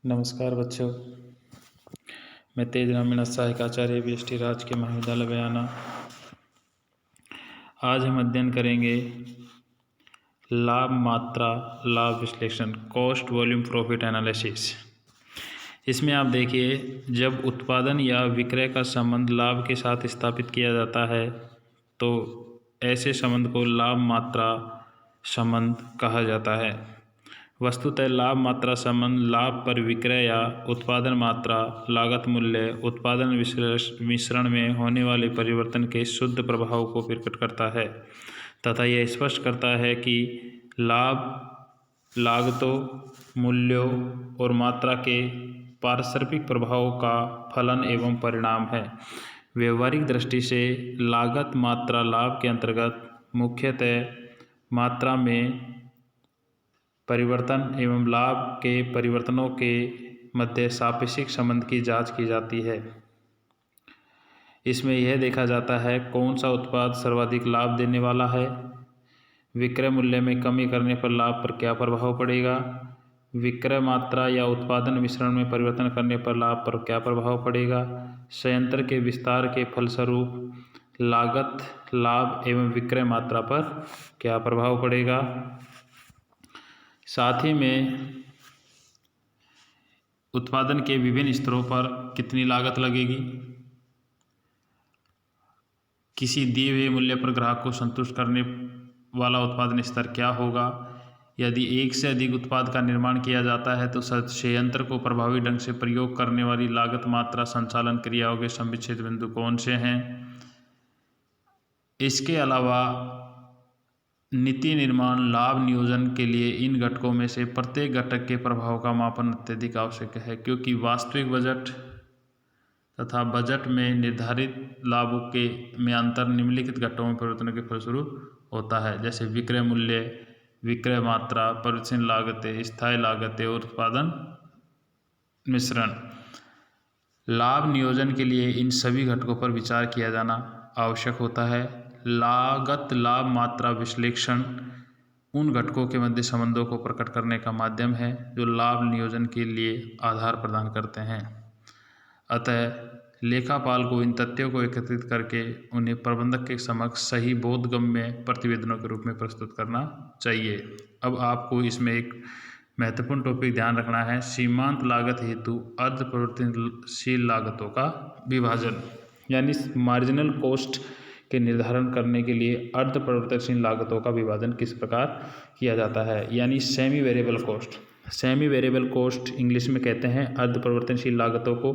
नमस्कार बच्चों, मैं तेज ग्रामीण सहायक आचार्य बीएसटी राजकीय महाविद्यालय बयाना। आज हम अध्ययन करेंगे लाभ मात्रा लाभ विश्लेषण, कॉस्ट वॉल्यूम प्रॉफिट एनालिसिस। इसमें आप देखिए, जब उत्पादन या विक्रय का संबंध लाभ के साथ स्थापित किया जाता है तो ऐसे संबंध को लाभ मात्रा संबंध कहा जाता है। वस्तुतः लाभ मात्रा संबंध लाभ पर विक्रय या उत्पादन मात्रा, लागत मूल्य, उत्पादन मिश्रण में होने वाले परिवर्तन के शुद्ध प्रभाव को प्रकट करता है तथा यह स्पष्ट करता है कि लाभ लागतों, मूल्यों और मात्रा के पारस्परिक प्रभाव का फलन एवं परिणाम है। व्यवहारिक दृष्टि से लागत मात्रा लाभ के अंतर्गत मुख्यतः मात्रा में परिवर्तन एवं लाभ के परिवर्तनों के मध्य सापेक्षिक संबंध की जांच की जाती है। इसमें यह देखा जाता है कौन सा उत्पाद सर्वाधिक लाभ देने वाला है, विक्रय मूल्य में कमी करने पर लाभ पर क्या प्रभाव पड़ेगा, विक्रय मात्रा या उत्पादन मिश्रण में परिवर्तन करने पर लाभ पर क्या प्रभाव पड़ेगा, संयंत्र के विस्तार के फलस्वरूप लागत, लाभ एवं विक्रय मात्रा पर क्या प्रभाव पड़ेगा। साथ ही में उत्पादन के विभिन्न स्तरों पर कितनी लागत लगेगी, किसी दिए हुए मूल्य पर ग्राहक को संतुष्ट करने वाला उत्पादन स्तर क्या होगा, यदि एक से अधिक उत्पाद का निर्माण किया जाता है तो संयंत्र को प्रभावी ढंग से प्रयोग करने वाली लागत मात्रा संचालन क्रियाओं के संविच्छेद बिंदु कौन से हैं। इसके अलावा नीति निर्माण लाभ नियोजन के लिए इन घटकों में से प्रत्येक घटक के प्रभाव का मापन अत्यधिक आवश्यक है, क्योंकि वास्तविक बजट तथा बजट में निर्धारित लाभों के में अंतर निम्नलिखित घटकों में परिवर्तनों के फलस्वरूप होता है, जैसे विक्रय मूल्य, विक्रय मात्रा, परिवर्तनशील लागतें, स्थायी लागतें और उत्पादन मिश्रण। लाभ नियोजन के लिए इन सभी घटकों पर विचार किया जाना आवश्यक होता है। लागत लाभ मात्रा विश्लेषण उन घटकों के मध्य संबंधों को प्रकट करने का माध्यम है जो लाभ नियोजन के लिए आधार प्रदान करते हैं। अतः लेखापाल को इन तथ्यों को एकत्रित करके उन्हें प्रबंधक के समक्ष सही बोधगम्य प्रतिवेदनों के रूप में प्रस्तुत करना चाहिए। अब आपको इसमें एक महत्वपूर्ण टॉपिक ध्यान रखना है, सीमांत लागत हेतु अर्ध परिवर्तनशील लागतों का विभाजन, यानी मार्जिनल कॉस्ट के निर्धारण करने के लिए अर्ध परिवर्तनशील लागतों का विभाजन किस प्रकार किया जाता है, यानी semi variable cost. Semi variable cost English में कहते हैं अर्ध परिवर्तनशील लागतों को।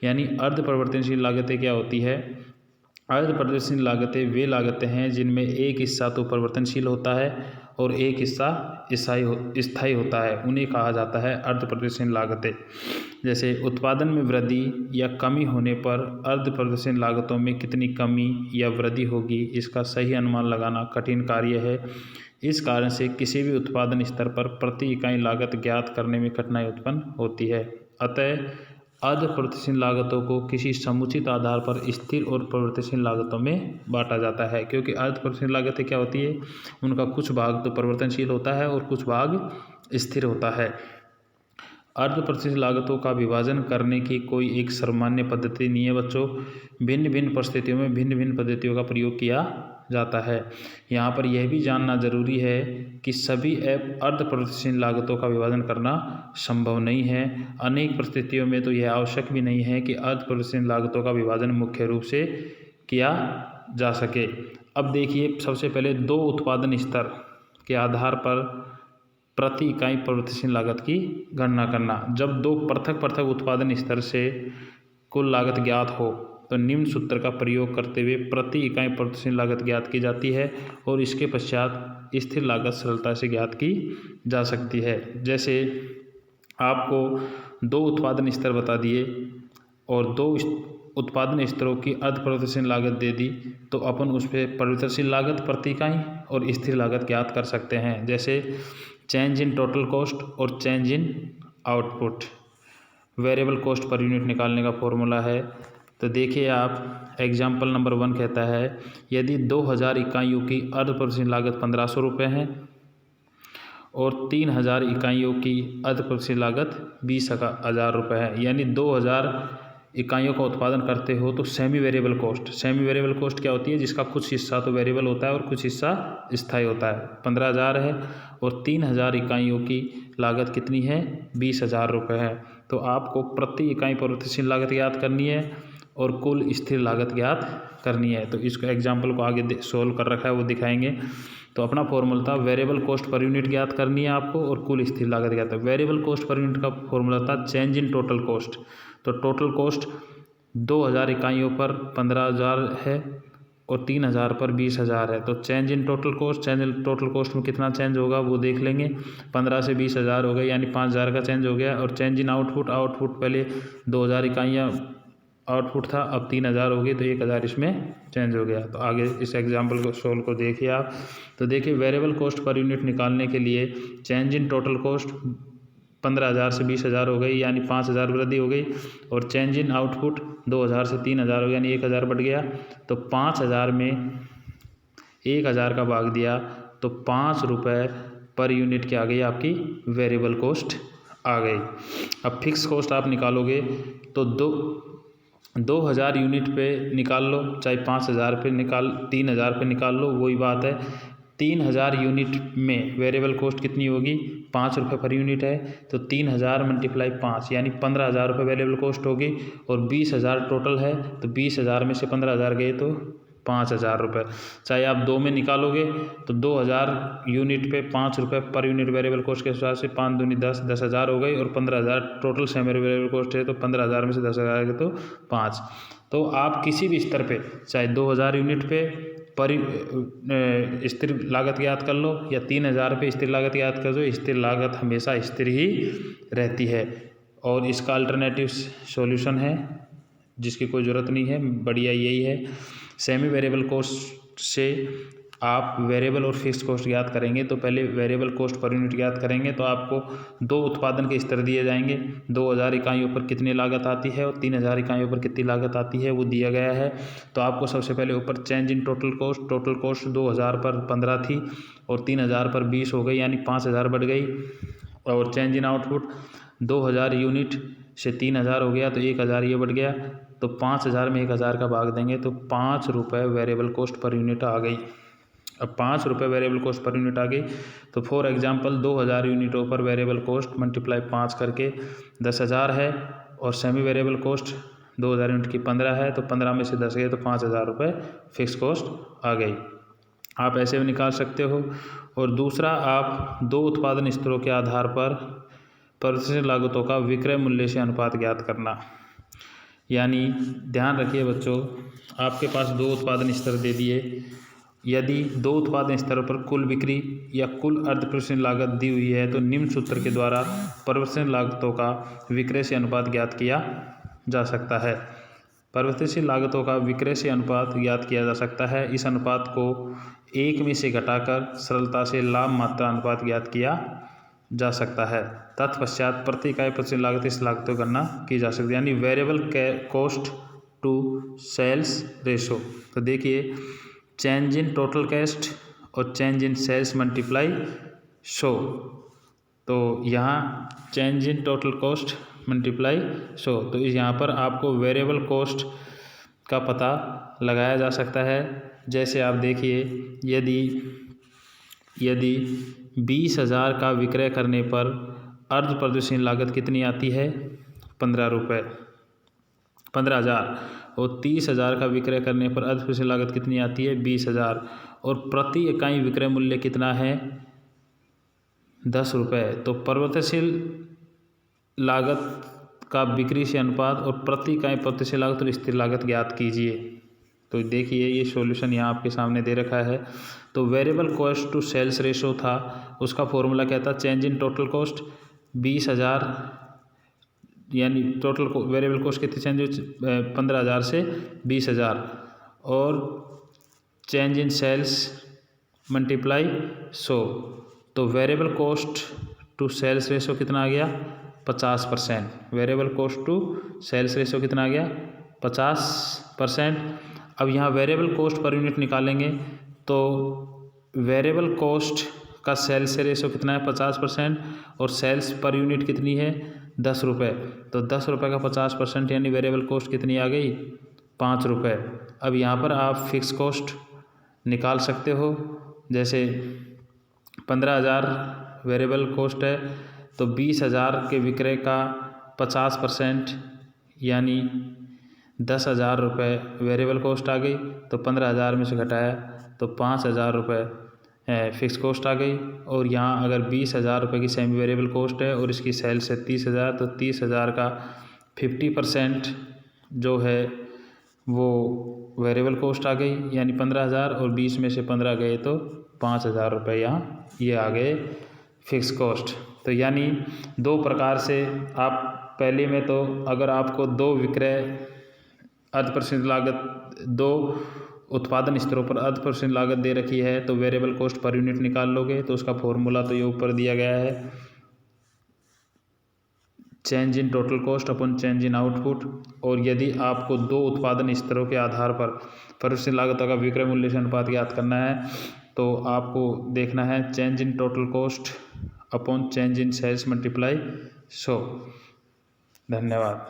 यानी अर्ध परिवर्तनशील लागतें क्या होती है? अर्ध परिवर्तनशील लागतें वे लागतें हैं जिनमें एक हिस्सा तो परिवर्तनशील होता है और एक हिस्सा स्थायी होता है, उन्हें कहा जाता है अर्ध परिवर्तनशील लागतें। जैसे उत्पादन में वृद्धि या कमी होने पर अर्ध परिवर्तनशील लागतों में कितनी कमी या वृद्धि होगी, इसका सही अनुमान लगाना कठिन कार्य है। इस कारण से किसी भी उत्पादन स्तर पर प्रति इकाई लागत ज्ञात करने में कठिनाई उत्पन्न होती है। अतः अर्ध परिवर्तनशील लागतों को किसी समुचित आधार पर स्थिर और परिवर्तनशील लागतों में बांटा जाता है, क्योंकि अर्ध परिवर्तनशील लागतें क्या होती है, उनका कुछ भाग तो परिवर्तनशील होता है और कुछ भाग स्थिर होता है। अर्ध परिवर्तनशील लागतों का विभाजन करने की कोई एक सामान्य पद्धति नहीं है बच्चों। भिन्न भिन्न परिस्थितियों में भिन्न भिन्न पद्धतियों का प्रयोग किया जाता है। यहाँ पर यह भी जानना जरूरी है कि सभी अर्ध परिवर्तनशील लागतों का विभाजन करना संभव नहीं है। अनेक परिस्थितियों में तो यह आवश्यक भी नहीं है कि अर्ध परिवर्तनशील लागतों का विभाजन मुख्य रूप से किया जा सके। अब देखिए, सबसे पहले दो उत्पादन स्तर के आधार पर प्रति इकाई परिवर्तनशील लागत की गणना करना। जब दो पृथक पृथक उत्पादन स्तर से कुल लागत ज्ञात हो तो निम्न सूत्र का प्रयोग करते हुए प्रति इकाई परिवर्तनशील लागत ज्ञात की जाती है और इसके पश्चात स्थिर लागत सरलता से ज्ञात की जा सकती है। जैसे आपको दो उत्पादन स्तर बता दिए और दो उत्पादन स्तरों की अर्ध परिवर्तनशील लागत दे दी, तो अपन उस पर परिवर्तनशील लागत प्रति इकाई और स्थिर लागत ज्ञात कर सकते हैं। जैसे चेंज इन टोटल कॉस्ट और चेंज इन output. Variable cost per unit निकालने का फॉर्मूला है। तो देखिए आप, एग्जाम्पल नंबर 1 कहता है यदि 2000 इकाइयों की अर्ध परिवर्तनशील लागत 1500 रुपये है और 3000 इकाइयों की अर्ध परिवर्तनशील लागत 20,000 रुपये है। यानी 2000 इकाइयों का उत्पादन करते हो तो सेमी वेरिएबल कॉस्ट क्या होती है, जिसका कुछ हिस्सा तो वेरिएबल होता है और कुछ हिस्सा स्थायी होता है, 15,000 है। और 3000 इकाइयों की लागत कितनी है, 20,000 रुपये है। तो आपको प्रति इकाई परिवर्तनशील लागत ज्ञात करनी है और कुल स्थिर लागत ज्ञात करनी है। तो इसको एग्जाम्पल को आगे सोल्व कर रखा है, वो दिखाएंगे। तो अपना फॉर्मूला था वेरिएबल कॉस्ट पर यूनिट ज्ञात करनी है आपको और कुल स्थिर लागत ज्ञात है। वेरिएबल कॉस्ट पर यूनिट का फॉर्मूला था चेंज इन टोटल कॉस्ट। तो टोटल कॉस्ट 2000 इकाइयों पर 15,000 है और 3000 पर 20,000 है। तो चेंज इन टोटल कॉस्ट में कितना चेंज होगा वो देख लेंगे। 15 से 20,000 हो गए, यानी 5,000 का चेंज हो गया। और चेंज इन आउटपुट पहले 2000 इकाइयाँ आउटपुट था, अब 3000 हो गई, तो 1000 इसमें चेंज हो गया। तो आगे इस एग्जाम्पल को सोल्व को देखिए आप। तो देखिए वेरिएबल कॉस्ट पर यूनिट निकालने के लिए चेंज इन टोटल कॉस्ट 15,000 से 20,000 हो गई, यानी 5,000 वृद्धि हो गई। और चेंज इन आउटपुट 2000 से 3000 हो गया, यानी 1000 बढ़ गया। तो 5000 में 1000 का भाग दिया तो 5 रुपये पर यूनिट क्या आ गई, आपकी वेरिएबल कॉस्ट आ गई। अब फिक्स कॉस्ट आप निकालोगे तो 2000 यूनिट पे निकाल लो, चाहे 5000 पे 3000 पे निकाल लो, वही बात है। 3000 यूनिट में वेरिएबल कॉस्ट कितनी होगी, 5 रुपये पर यूनिट है। तो 3000 मल्टीप्लाई 5 यानी 15,000 रुपये वेरिएबल कॉस्ट होगी। और 20,000 टोटल है, तो 20,000 में से 15,000 गए तो 5,000 रुपये। चाहे आप 2 में निकालोगे तो 2000 यूनिट पे 5 रुपये पर यूनिट वेरिएबल कॉस्ट के हिसाब से 5 दूनी 10,000 हो गई। और 15,000 टोटल सेमी वेरिएबल कॉस्ट है, तो 15,000 में से 10,000 गए तो 5। तो आप किसी भी स्तर पे चाहे 2000 यूनिट पे पर स्थिर लागत ज्ञात कर लो या 3000 पे स्थिर लागत ज्ञात कर दो, स्थिर लागत हमेशा स्थिर ही रहती है। और इसका अल्टरनेटिव सॉल्यूशन है जिसकी कोई ज़रूरत नहीं है, बढ़िया यही है। सेमी वेरिएबल कॉस्ट से आप वेरिएबल और फिक्स कॉस्ट ज्ञात करेंगे। तो पहले वेरिएबल कॉस्ट पर यूनिट ज्ञात करेंगे, तो आपको 2 उत्पादन के स्तर दिए जाएंगे। 2000 इकाइयों पर कितनी लागत आती है और 3000 इकाइयों पर कितनी लागत आती है वो दिया गया है। तो आपको सबसे पहले ऊपर चेंज इन टोटल कॉस्ट 2000 पर 15 थी और 3000 पर 20 हो गई, यानी 5000 बढ़ गई। और चेंज इन आउटपुट 2000 यूनिट से 3000 हो गया, तो 1000 ये बढ़ गया। तो 5000 में 1000 का भाग देंगे तो 5 रुपये वेरिएबल कॉस्ट पर यूनिट आ गई। अब 5 रुपये वेरिएबल कॉस्ट पर यूनिट आ गई। तो फॉर एग्जांपल 2000 यूनिटों पर वेरिएबल कॉस्ट मल्टीप्लाई 5 करके 10,000 है। और सेमी वेरिएबल कॉस्ट 2000 यूनिट की 15 है, तो 15 में से 10 गए तो 5,000 रुपये फिक्स कॉस्ट आ गई। आप ऐसे भी निकाल सकते हो। और दूसरा, आप 2 उत्पादन स्तरों के आधार पर परिवर्तनशील लागतों का विक्रय मूल्य से अनुपात ज्ञात करना। यानी ध्यान रखिए बच्चों, आपके पास 2 उत्पादन स्तर दे दिए। यदि 2 उत्पादन स्तरों पर कुल बिक्री या कुल अर्ध परिवर्तनशील लागत दी हुई है, तो निम्न सूत्र के द्वारा परिवर्तनशील लागतों का विक्रय से अनुपात ज्ञात किया जा सकता है। परिवर्तनशील लागतों का विक्रय से अनुपात ज्ञात किया जा सकता है। इस अनुपात को 1 में से घटाकर सरलता से लाभ मात्रा अनुपात ज्ञात किया जा सकता है। तत्पश्चात प्रति इकाई परिवर्तनशील लागत इस लागत की गणना की जा सकती है, यानी variable cost to sales ratio. तो देखिए चेंज इन टोटल कॉस्ट और चेंज इन सेल्स मल्टीप्लाई शो। तो यहाँ change in total cost multiply शो, तो यहाँ पर आपको वेरिएबल कॉस्ट का पता लगाया जा सकता है। जैसे आप देखिए, यदि 20,000 का विक्रय करने पर अर्ध परिवर्तनशील लागत कितनी आती है, 15,000। और 30,000 का विक्रय करने पर अर्ध परिवर्तनशील लागत कितनी आती है, 20,000। और प्रति इकाई विक्रय मूल्य कितना है, 10 रुपये। तो परिवर्तनशील लागत का बिक्री से अनुपात और प्रति इकाई परिवर्तनशील लागत और स्थिर लागत ज्ञात कीजिए। तो देखिए ये सॉल्यूशन यहाँ आपके सामने दे रखा है। तो variable cost to sales ratio था, उसका फॉर्मूला क्या था, चेंज इन टोटल कॉस्ट 20,000, यानी टोटल वेरिएबल कॉस्ट कितनी चेंज हुई, 15,000 से 20,000। और चेंज इन सेल्स मल्टीप्लाई 100। तो variable cost to sales ratio कितना आ गया, 50%। Variable cost to sales ratio कितना आ गया, 50%। अब यहाँ वेरिएबल कॉस्ट पर यूनिट निकालेंगे, तो वेरिएबल कॉस्ट का सेल्स से रेशो कितना है 50%, और सेल्स पर यूनिट कितनी है 10 रुपये। तो 10 रुपये का 50% यानी वेरिएबल कॉस्ट कितनी आ गई 5 रुपये। अब यहाँ पर आप फिक्स कॉस्ट निकाल सकते हो। जैसे 15,000 वेरिएबल कॉस्ट है तो 20,000 के विक्रय का 50% यानी 10,000 रुपये वेरिएबल कॉस्ट आ गई। तो 15,000 में से घटाया तो 5,000 रुपये फिक्स कॉस्ट आ गई। और यहाँ अगर 20,000 रुपये की सेमी वेरिएबल कॉस्ट है और इसकी सेल्स है 30,000, तो 30,000 का 50% जो है वो वेरिएबल कॉस्ट आ गई यानी 15,000, और 20 में से 15 गए तो 5,000 रुपये यहाँ ये आ गए फिक्स कॉस्ट। तो यानी दो प्रकार से आप पहले में तो अगर आपको दो विक्रय अर्ध लागत, दो उत्पादन स्तरों पर अर्ध लागत दे रखी है तो वेरिएबल कॉस्ट पर यूनिट निकाल लोगे तो उसका फॉर्मूला तो ये ऊपर दिया गया है, change in total cost upon change in output. और यदि आपको दो उत्पादन स्तरों के आधार पर परिवर्तनीय लागतों का विक्रय मूल्य से अनुपात ज्ञात करना है तो आपको देखना है change in total cost upon change in sales multiply 100। धन्यवाद।